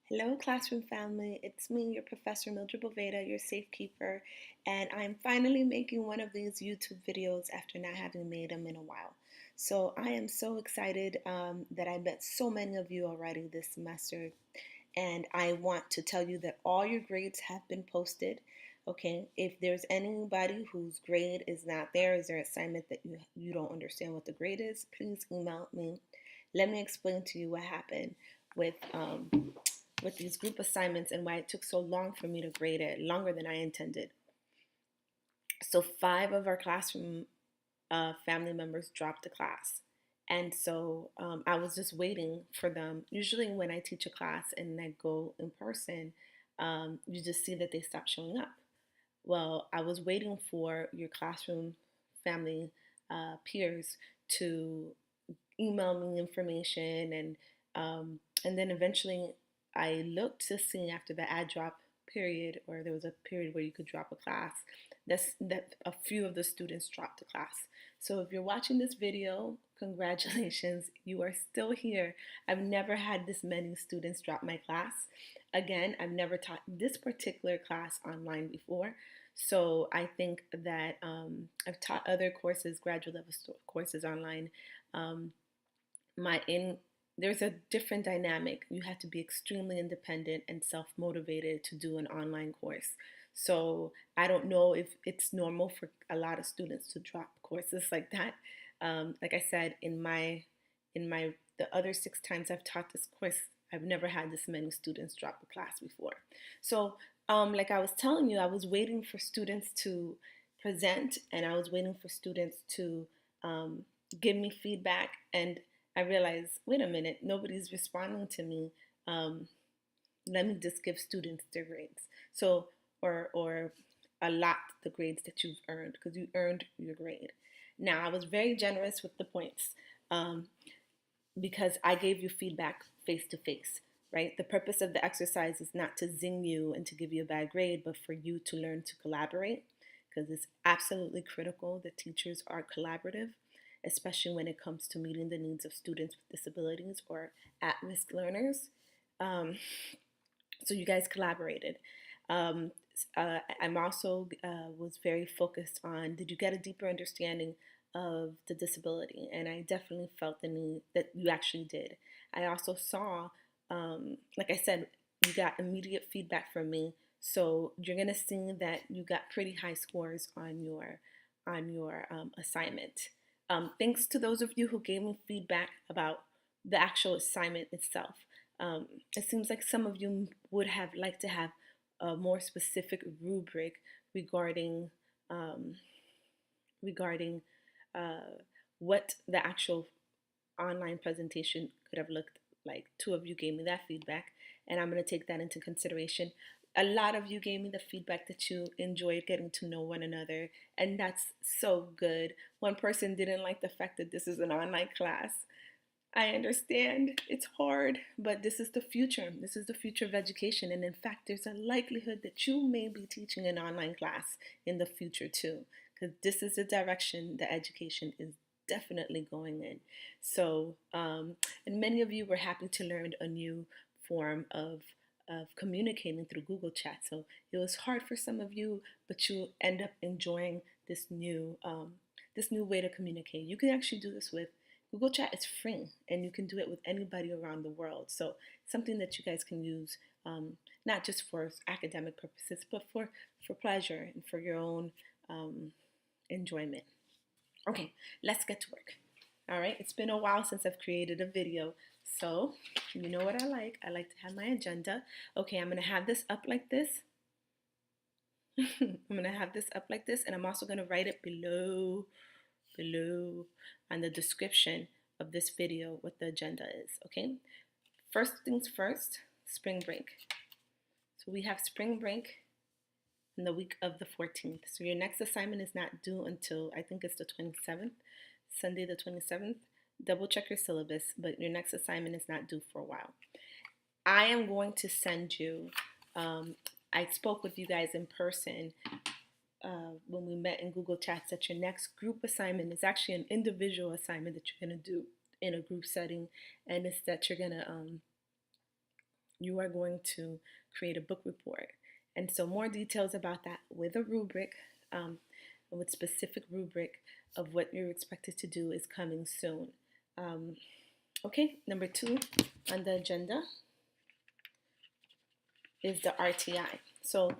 Hello, classroom family. It's me, your Professor Mildred Boveda, your safekeeper, and I'm finally making one of these YouTube videos after not having made them in a while. So I am so excited that I met so many of you already this semester, and I want to tell you that all your grades have been posted. Okay, if there's anybody whose grade is not there, is there assignment that you don't understand what the grade is, please email me. Let me explain to you what happened with with these group assignments and why it took so long for me to grade it, longer than I intended. So, five of our classroom family members dropped the class. And so I was just waiting for them. Usually, when I teach a class and I go in person, you just see that they stop showing up. Well, I was waiting for your classroom family peers to email me information, and then eventually I looked to see after the ad drop period, or there was a period where you could drop a class, that a few of the students dropped the class. So if you're watching this video, congratulations, you are still here. I've never had this many students drop my class. Again, I've never taught this particular class online before. So I think that I've taught other courses, graduate level courses online. Um, my in There's a different dynamic. You have to be extremely independent and self-motivated to do an online course. So I don't know if it's normal for a lot of students to drop courses like that. Like I said, in my the other 6 times I've taught this course, I've never had this many students drop a class before. So like I was telling you, I was waiting for students to present, and I was waiting for students to um, give me feedback, and I realized, wait a minute, nobody's responding to me. Um, Let me just give students their grades. So, or allot the grades that you've earned, because you earned your grade. Now, I was very generous with the points um, because I gave you feedback face to face, right? The purpose of the exercise is not to zing you and to give you a bad grade, but for you to learn to collaborate, because it's absolutely critical that teachers are collaborative, especially when it comes to meeting the needs of students with disabilities or at-risk learners. Um, so you guys collaborated. Um, I'm also was very focused on, did you get a deeper understanding of the disability? And I definitely felt the need that you actually did. I also saw, like I said, you got immediate feedback from me. So you're gonna see that you got pretty high scores on your assignment. Thanks to those of you who gave me feedback about the actual assignment itself. Um, it seems like some of you would have liked to have a more specific rubric regarding um, regarding uh, what the actual online presentation could have looked like. Two of you gave me that feedback, and I'm going to take that into consideration. A lot of you gave me the feedback that you enjoyed getting to know one another, and that's so good. One person didn't like the fact that this is an online class. I understand it's hard, but this is the future. This is the future of education. And in fact, there's a likelihood that you may be teaching an online class in the future too, because this is the direction that education is definitely going in. So, and many of you were happy to learn a new form of communicating through Google Chat. So it was hard for some of you, but you end up enjoying this new way to communicate. You can actually do this with Google Chat. Is free, and you can do it with anybody around the world. So something that you guys can use, not just for academic purposes, but for pleasure and for your own um, enjoyment. Okay, let's get to work. All right, it's been a while since I've created a video, so you know what I like. I like to have my agenda. Okay, I'm gonna have this up like this. I'm gonna have this up like this, and I'm also gonna write it below on the description of this video what the agenda is, okay? First things first, spring break. So we have spring break in the week of the 14th. So your next assignment is not due until, I think it's the 27th, Sunday the 27th. Double check your syllabus, but your next assignment is not due for a while. I am going to send you, I spoke with you guys in person when we met in Google Chats, that your next group assignment is actually an individual assignment that you're going to do in a group setting, and it's that you're going to you are going to create a book report. And so more details about that with a rubric, with specific rubric of what you're expected to do is coming soon. Um, okay, number 2 on the agenda is the RTI. So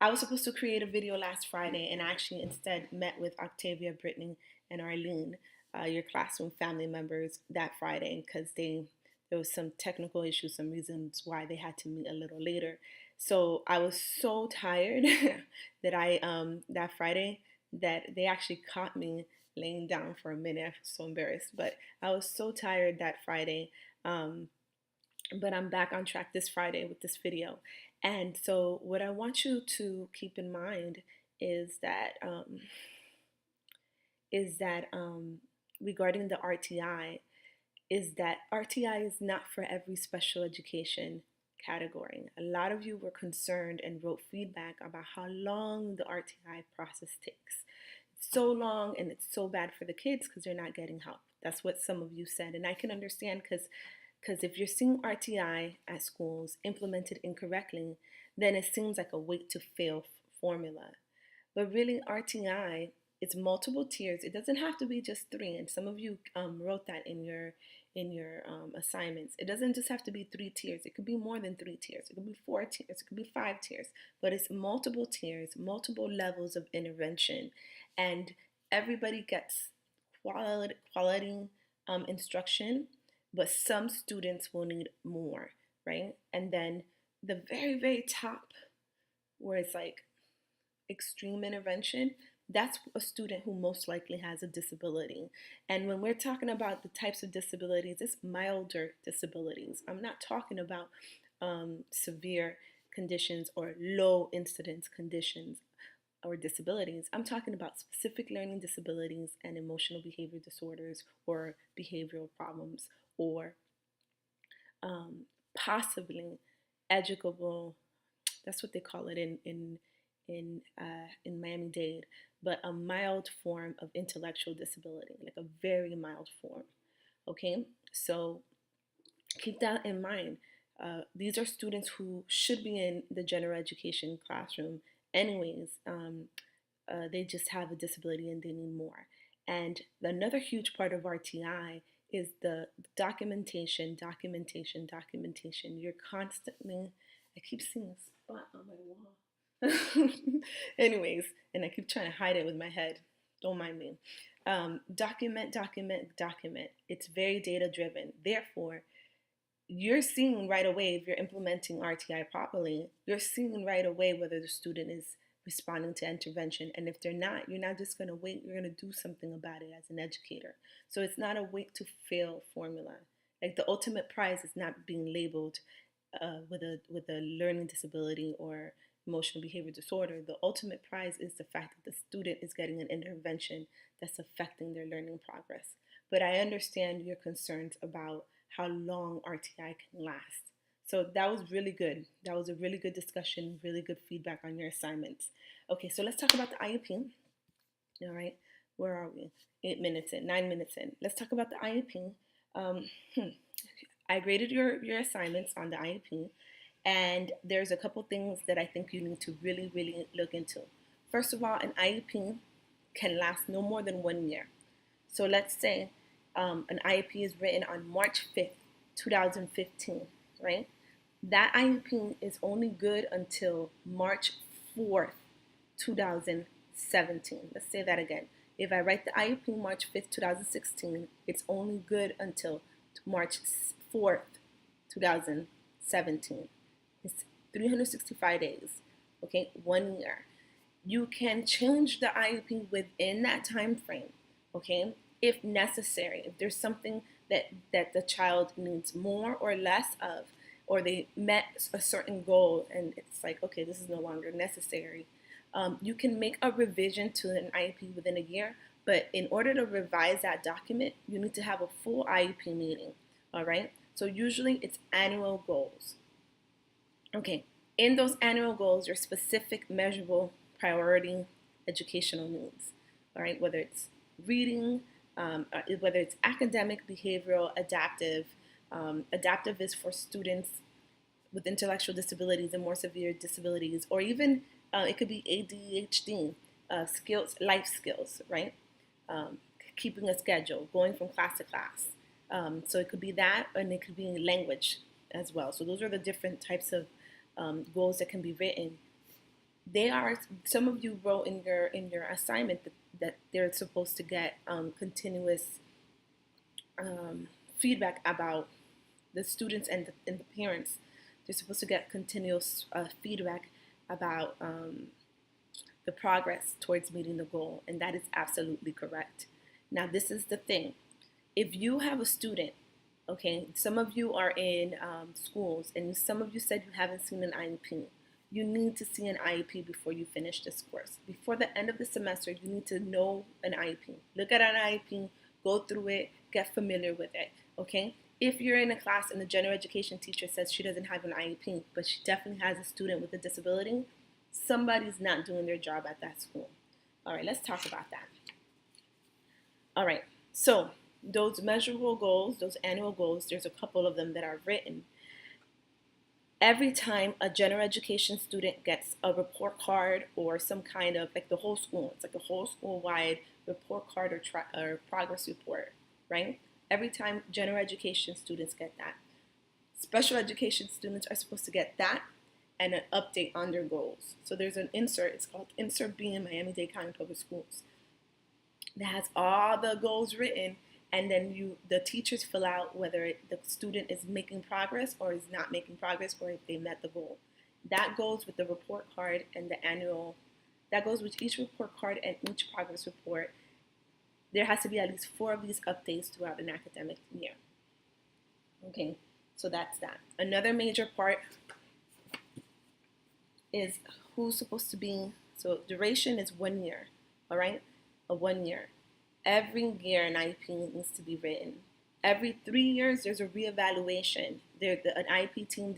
I was supposed to create a video last Friday, and I actually instead met with Octavia, Brittany, and Arlene, your classroom family members, that Friday because there was some technical issues, some reasons why they had to meet a little later. So I was so tired that that Friday that they actually caught me laying down for a minute. I was so embarrassed, but I was so tired that Friday. Um, but I'm back on track this Friday with this video. And so, what I want you to keep in mind is that is that regarding the RTI, is that RTI is not for every special education category. A lot of you were concerned and wrote feedback about how long the RTI process takes. It's so long and it's so bad for the kids because they're not getting help. That's what some of you said, and I can understand because if you're seeing RTI at schools implemented incorrectly, then it seems like a wait to fail formula. But really, RTI is multiple tiers. It doesn't have to be just 3. And some of you wrote that in your assignments. It doesn't just have to be 3 tiers. It could be more than 3 tiers. It could be 4 tiers. It could be 5 tiers. But it's multiple tiers, multiple levels of intervention, and everybody gets quality instruction. But some students will need more, right? And then the very, very top, where it's like extreme intervention, that's a student who most likely has a disability. And when we're talking about the types of disabilities, it's milder disabilities. I'm not talking about severe conditions or low incidence conditions or disabilities. I'm talking about specific learning disabilities and emotional behavior disorders or behavioral problems or possibly educable. That's what they call it in Miami-Dade, but a mild form of intellectual disability, like a very mild form. Okay, so keep that in mind. These are students who should be in the general education classroom, anyways. They just have a disability and they need more. And another huge part of RTI is the documentation. You're constantly, I keep seeing a spot on my wall. Anyways, and I keep trying to hide it with my head. Don't mind me. Document. It's very data driven. Therefore, you're seeing right away if you're implementing RTI properly, you're seeing right away whether the student is responding to intervention. And if they're not, you're not just going to wait, you're going to do something about it as an educator. So it's not a wait to fail formula. Like the ultimate prize is not being labeled with a learning disability or emotional behavior disorder. The ultimate prize is the fact that the student is getting an intervention that's affecting their learning progress. But I understand your concerns about how long RTI can last. So that was really good. That was a really good discussion, really good feedback on your assignments. Okay, so let's talk about the IEP. All right, where are we? 8 minutes in, 9 minutes in. Let's talk about the IEP. Um, I graded your assignments on the IEP, and there's a couple things that I think you need to really, really look into. First of all, an IEP can last no more than 1 year. So let's say an IEP is written on March 5th, 2015, right? That IEP is only good until March 4th, 2017. Let's say that again. If I write the IEP March 5th, 2016, it's only good until March 4th, 2017. It's 365 days, okay? 1 year. You can change the IEP within that time frame, okay? If necessary, if there's something that the child needs more or less of, or they met a certain goal and it's like, okay, this is no longer necessary, you can make a revision to an IEP within a year. But in order to revise that document, you need to have a full IEP meeting, all right? So usually it's annual goals. Okay, in those annual goals, your specific, measurable, priority educational needs, all right? Whether it's reading, whether it's academic, behavioral, adaptive. Adaptive is for students with intellectual disabilities and more severe disabilities, or even it could be ADHD, skills, life skills, right? Um, Keeping a schedule, going from class to class. So it could be that, and it could be language as well. So those are the different types of goals that can be written. They are, some of you wrote in your assignment that they're supposed to get continuous feedback about the students and the parents. They're supposed to get continuous feedback about the progress towards meeting the goal, and that is absolutely correct. Now, this is the thing. If you have a student, okay, some of you are in schools, and some of you said you haven't seen an IEP. You need to see an IEP before you finish this course. Before the end of the semester, you need to know an IEP. Look at an IEP, go through it, get familiar with it, okay? If you're in a class and the general education teacher says she doesn't have an IEP, but she definitely has a student with a disability, somebody's not doing their job at that school. All right, let's talk about that. All right, so those measurable goals, those annual goals, there's a couple of them that are written. Every time a general education student gets a report card or some kind of, like the whole school, it's like a whole school-wide report card or progress report, right? Every time general education students get that. Special education students are supposed to get that and an update on their goals. So there's an insert, it's called Insert B in Miami-Dade County Public Schools, that has all the goals written, and then the teachers fill out whether the student is making progress or is not making progress, or if they met the goal. That goes with the report card and the annual, that goes with each report card and each progress report. There has to be at least 4 of these updates throughout an academic year. Okay, so that's that. Another major part is who's supposed to be, so duration is 1 year, all right? A 1 year. Every year an IEP needs to be written. Every 3 years there's a reevaluation. An IEP team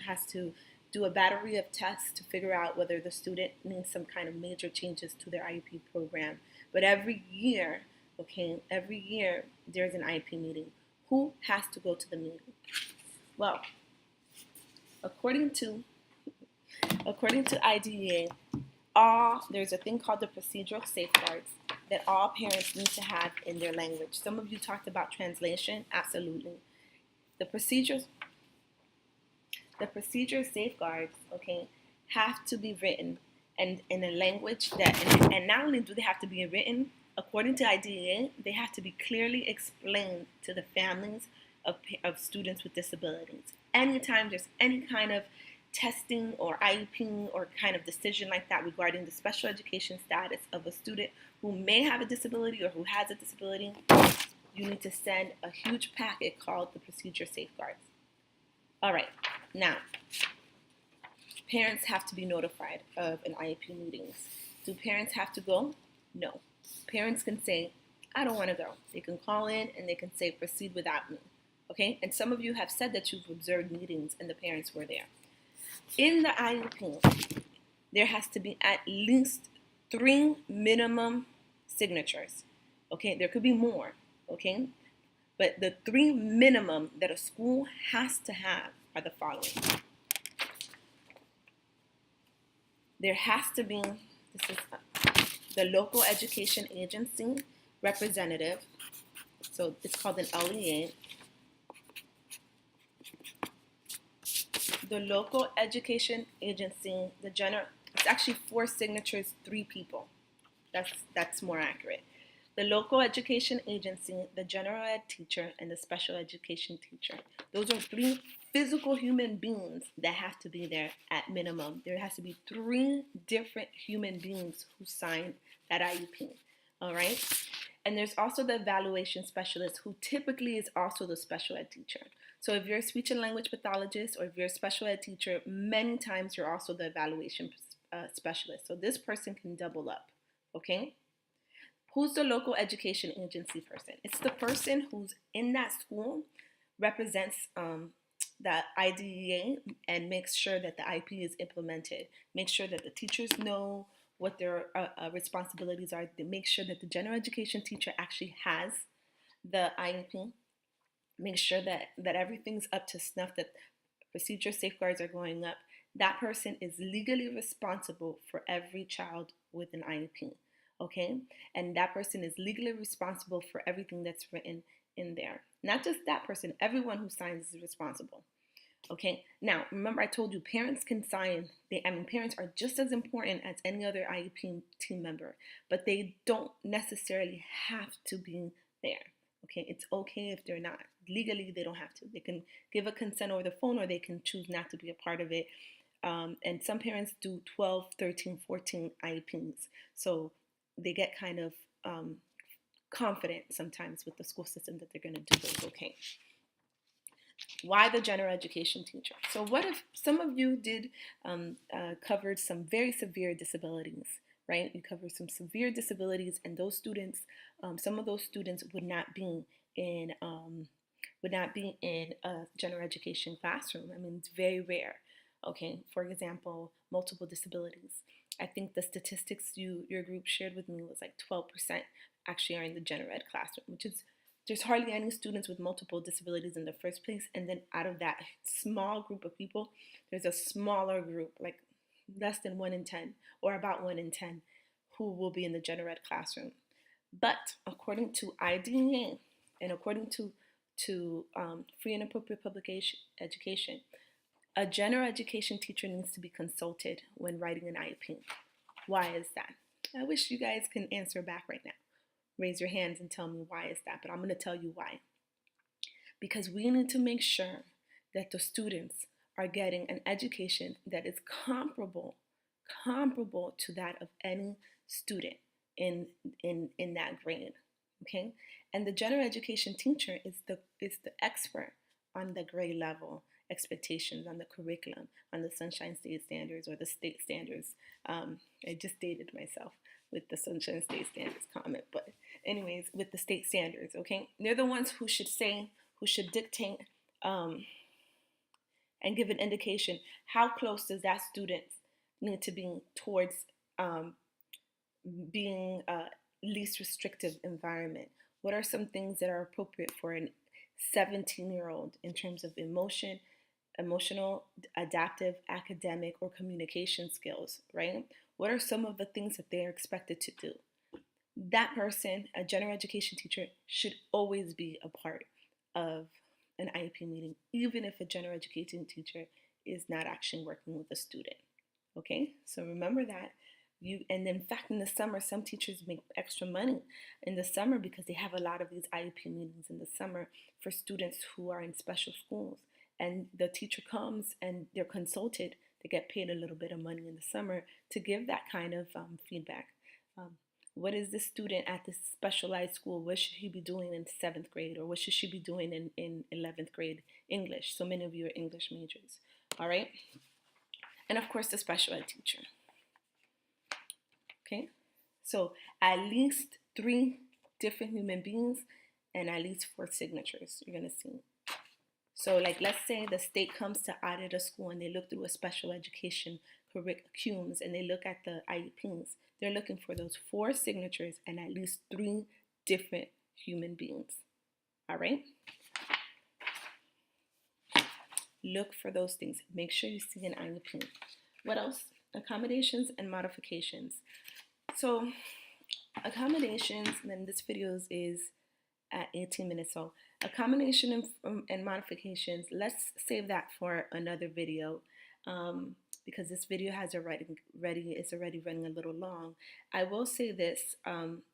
has to do a battery of tests to figure out whether the student needs some kind of major changes to their IEP program. But every year, okay, every year there's an IEP meeting. Who has to go to the meeting? Well, according to IDEA, there's a thing called the procedural safeguards that all parents need to have in their language. Some of you talked about translation. Absolutely. The procedure safeguards, okay, have to be written and in a language that, and not only do they have to be written, according to IDEA, they have to be clearly explained to the families of students with disabilities. Anytime there's any kind of testing or IEP or kind of decision like that regarding the special education status of a student who may have a disability or who has a disability, you need to send a huge packet called the procedure safeguards. All right, now, parents have to be notified of an IEP meetings. Do parents have to go? No. Parents can say, I don't want to go. They can call in and they can say, proceed without me. Okay, and some of you have said that you've observed meetings and the parents were there. In the IEP, there has to be at least 3 minimum signatures. Okay, there could be more. Okay, but the 3 minimum that a school has to have are the following. There has to be, this is the local education agency representative, so it's called an LEA. The local education agency, it's actually 4 signatures, 3 people. That's more accurate. The local education agency, the general ed teacher, and the special education teacher. Those are 3 physical human beings that have to be there at minimum. There has to be 3 different human beings who signed that IEP. All right? And there's also the evaluation specialist, who typically is also the special ed teacher. So if you're a speech and language pathologist or if you're a special ed teacher, many times you're also the evaluation specialist. So this person can double up, okay? Who's the local education agency person? It's the person who's in that school, represents the IDEA, and makes sure that the IEP is implemented. Make sure that the teachers know what their responsibilities are. They make sure that the general education teacher actually has the IEP. Make sure that everything's up to snuff, that procedure safeguards are going up. That person is legally responsible for every child with an IEP, okay? And that person is legally responsible for everything that's written in there. Not just that person, everyone who signs is responsible. Okay, now remember I told you parents can sign. Parents are just as important as any other IEP team member, but they don't necessarily have to be there. Okay, it's okay if they're not. Legally, they don't have to. They can give a consent over the phone, or they can choose not to be a part of it. And some parents do 12, 13, 14 IEPs. So they get kind of confident sometimes with the school system that they're going to do those okay. Why the general education teacher? So what if some of you did covered some very severe disabilities, right? You covered some severe disabilities, and those students, some of those students would not be in a general education classroom. I mean, it's very rare. Okay, for example, multiple disabilities. I think the statistics your group shared with me was like 12% actually are in the general ed classroom, which is there's hardly any students with multiple disabilities in the first place. And then out of that small group of people, there's a smaller group, like less than 1 in 10 or about 1 in 10, who will be in the general ed classroom. But according to IDEA and according to free and appropriate public education, a general education teacher needs to be consulted when writing an IEP. Why is that? I wish you guys can answer back right now. Raise your hands and tell me why is that, but I'm going to tell you why. Because we need to make sure that the students are getting an education that is comparable to that of any student in that grade. Okay? And the general education teacher is the expert on the grade level expectations, on the curriculum, on the Sunshine State Standards or the state standards. I just dated myself with the Sunshine State Standards comment, but anyways, with the state standards, okay? They're the ones who should dictate and give an indication how close does that student need to be towards being a least restrictive environment. What are some things that are appropriate for a 17-year-old in terms of emotional, adaptive, academic, or communication skills, right? What are some of the things that they're expected to do? That person, a general education teacher, should always be a part of an IEP meeting, even if a general education teacher is not actually working with a student. Okay, so remember that. And in fact, in the summer, some teachers make extra money in the summer because they have a lot of these IEP meetings in the summer for students who are in special schools. And the teacher comes and they're consulted. They get paid a little bit of money in the summer to give that kind of feedback. What is this student at this specialized school? What should he be doing in 7th grade? Or what should she be doing in 11th grade English? So many of you are English majors. All right. And of course, the special ed teacher. Okay. So at least 3 different human beings and at least 4 signatures you're going to see. So like, let's say the state comes to audit a school and they look through a special education curriculums and they look at the IEPs. They're looking for those 4 signatures and at least 3 different human beings. All right? Look for those things. Make sure you see an IEP. What else? Accommodations and modifications. So accommodations, and then this video is at 18 minutes. So accommodation and modifications, let's save that for another video because this video has it's already running a little long. I will say this,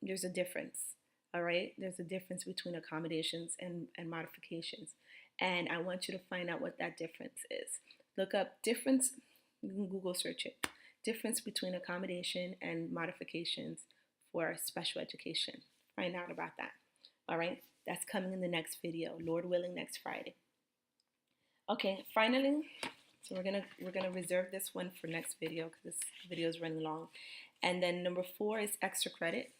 there's a difference, all right? There's a difference between accommodations and modifications. And I want you to find out what that difference is. Look up difference, you can Google search it. Difference between accommodation and modifications for special education. Find out about that. All right, that's coming in the next video, Lord willing, next Friday. Okay, finally, so we're gonna reserve this one for next video because this video is running long. And then number 4 is extra credit.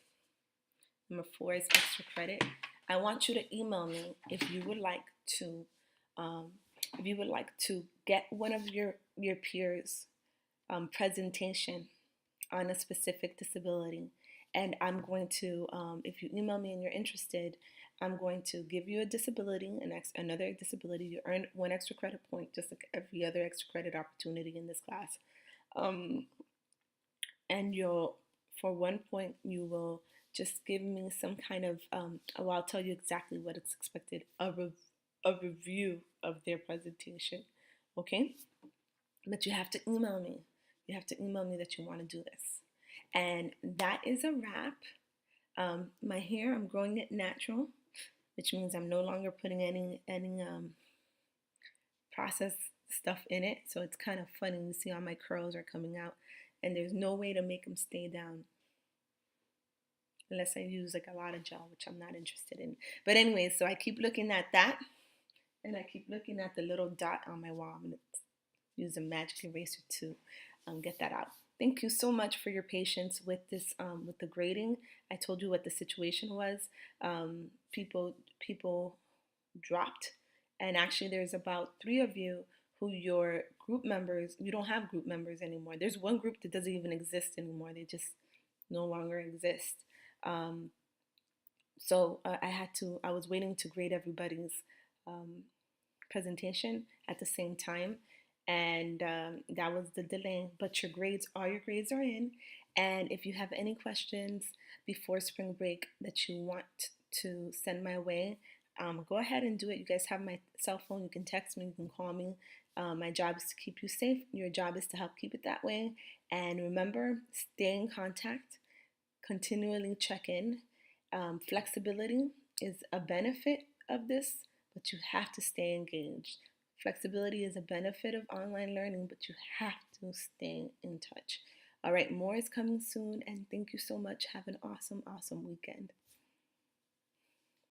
Number 4 is extra credit. I want you to email me if you would like to get one of your peers' presentation on a specific disability. And I'm going to, if you email me and you're interested, I'm going to give you a disability, another disability. You earn one extra credit point, just like every other extra credit opportunity in this class. Um, and for 1 point, you will just give me some kind of, well, I'll tell you exactly what it's expected, a review of their presentation, okay? But you have to email me. You have to email me that you want to do this. And that is a wrap. My hair, I'm growing it natural, which means I'm no longer putting any processed stuff in it. So it's kind of funny to see all my curls are coming out, and there's no way to make them stay down unless I use like a lot of gel, which I'm not interested in. But anyway, so I keep looking at that, and I keep looking at the little dot on my wall. I'm gonna use a magic eraser to get that out. Thank you so much for your patience with this, with the grading. I told you what the situation was. People dropped, and actually there's about 3 of you who your group members, you don't have group members anymore. There's one group that doesn't even exist anymore. They just no longer exist. Um, I was waiting to grade everybody's um, presentation at the same time, and that was the delay. But all your grades are in, and if you have any questions before spring break that you want to send my way, go ahead and do it. You guys have my cell phone. You can text me. You can call me. My job is to keep you safe. Your job is to help keep it that way. And remember, stay in contact. Continually check in. Flexibility is a benefit of this, but you have to stay engaged. Flexibility is a benefit of online learning, but you have to stay in touch. All right, more is coming soon, and thank you so much. Have an awesome, awesome weekend.